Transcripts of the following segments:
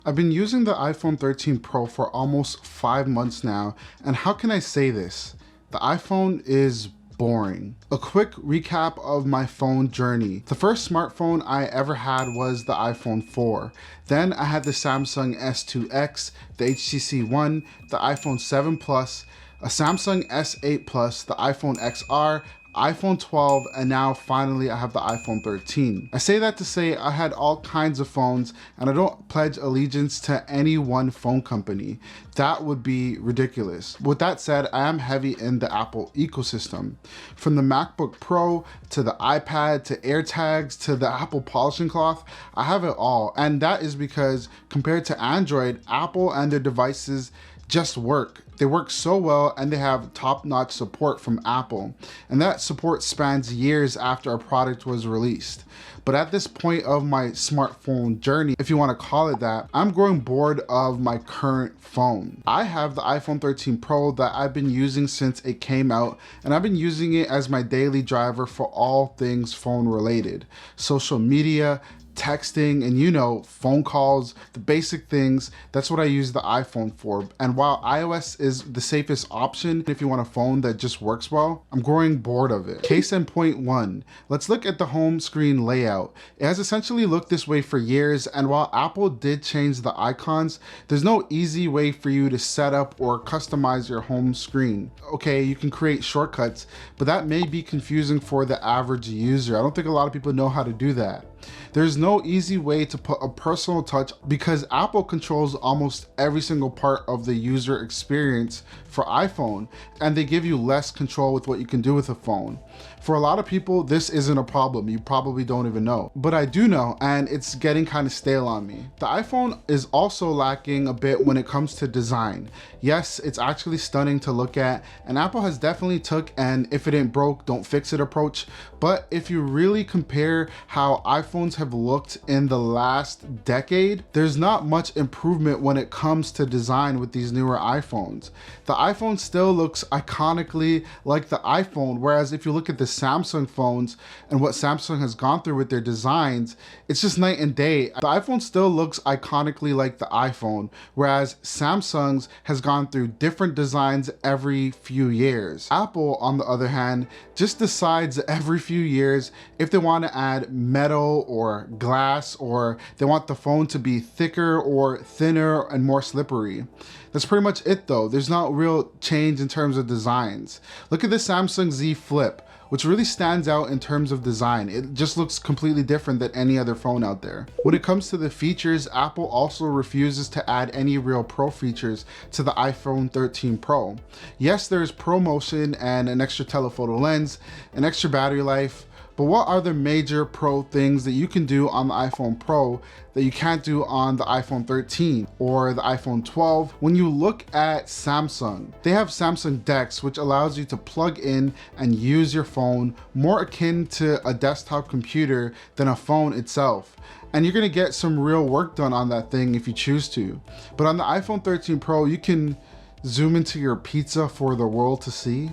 I've been using the iPhone 13 Pro for almost 5 months now, and how can I say this? The iPhone is boring. A quick recap of my phone journey. The first smartphone I ever had was the iPhone 4. Then I had the Samsung S2X, the HTC One, the iPhone 7 Plus, a Samsung S8 Plus, the iPhone XR, iPhone 12, and now finally I have the iPhone 13. I say that to say I had all kinds of phones and I don't pledge allegiance to any one phone company. That would be ridiculous. With that said, I am heavy in the Apple ecosystem. From the MacBook Pro to the iPad to AirTags to the Apple polishing cloth, I have it all. And that is because compared to Android, Apple and their devices just work. They work so well and they have top-notch support from Apple. And that support spans years after a product was released. But at this point of my smartphone journey, if you want to call it that, I'm growing bored of my current phone. I have the iPhone 13 Pro that I've been using since it came out, and I've been using it as my daily driver for all things phone related. Social media, texting, and phone calls, the basic things. That's what I use the iPhone for. And while iOS is the safest option if you want a phone that just works well, I'm growing bored of it. Case in point one, let's look at the home screen layout. It has essentially looked this way for years, and while Apple did change the icons, there's no easy way for you to set up or customize your home screen. Okay, you can create shortcuts, but that may be confusing for the average user. I don't think a lot of people know how to do that. There's no easy way to put a personal touch because Apple controls almost every single part of the user experience for iPhone, and they give you less control with what you can do with a phone. For a lot of people, this isn't a problem. You probably don't even know. But I do know, and it's getting kind of stale on me. The iPhone is also lacking a bit when it comes to design. Yes, it's actually stunning to look at, and Apple has definitely took an if it ain't broke, don't fix it approach. But if you really compare how iPhones have looked in the last decade, there's not much improvement when it comes to design with these newer iPhones. The iPhone still looks iconically like the iPhone, whereas if you look at the Samsung phones and what Samsung has gone through with their designs, it's just night and day. The iPhone still looks iconically like the iPhone, whereas Samsung's has gone through different designs every few years. Apple, on the other hand, just decides every few years if they want to add metal or glass, or they want the phone to be thicker or thinner and more slippery. That's pretty much it though. There's not real change in terms of designs. Look at the Samsung Z Flip, which really stands out in terms of design. It just looks completely different than any other phone out there. When it comes to the features, Apple also refuses to add any real pro features to the iPhone 13 Pro. Yes, there's ProMotion and an extra telephoto lens, an extra battery life, but what are the major pro things that you can do on the iPhone Pro that you can't do on the iPhone 13 or the iPhone 12? When you look at Samsung, they have Samsung DeX, which allows you to plug in and use your phone more akin to a desktop computer than a phone itself. And you're gonna get some real work done on that thing if you choose to. But on the iPhone 13 Pro, you can zoom into your pizza for the world to see.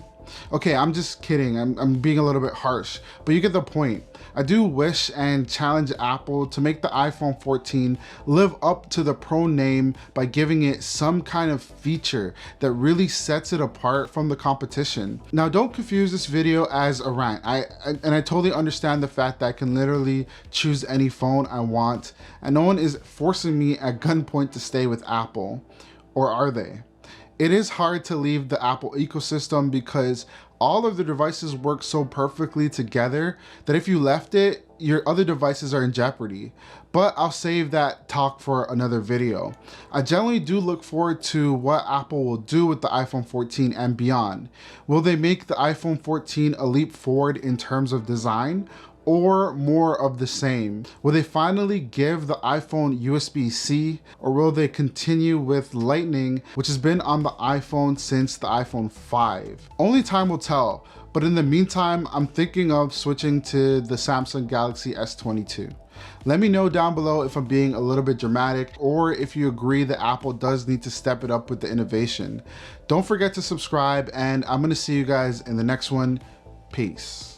Okay, I'm just kidding. I'm being a little bit harsh, but you get the point. I do wish and challenge Apple to make the iPhone 14 live up to the Pro name by giving it some kind of feature that really sets it apart from the competition. Now, don't confuse this video as a rant. I totally understand the fact that I can literally choose any phone I want, and no one is forcing me at gunpoint to stay with Apple. Or are they? It is hard to leave the Apple ecosystem because all of the devices work so perfectly together that if you left it, your other devices are in jeopardy. But I'll save that talk for another video. I generally do look forward to what Apple will do with the iPhone 14 and beyond. Will they make the iPhone 14 a leap forward in terms of design, or more of the same? Will they finally give the iPhone USB-C, or will they continue with Lightning, which has been on the iPhone since the iPhone 5? Only time will tell, but in the meantime, I'm thinking of switching to the Samsung Galaxy S22. Let me know down below if I'm being a little bit dramatic, or if you agree that Apple does need to step it up with the innovation. Don't forget to subscribe, and I'm gonna see you guys in the next one. Peace.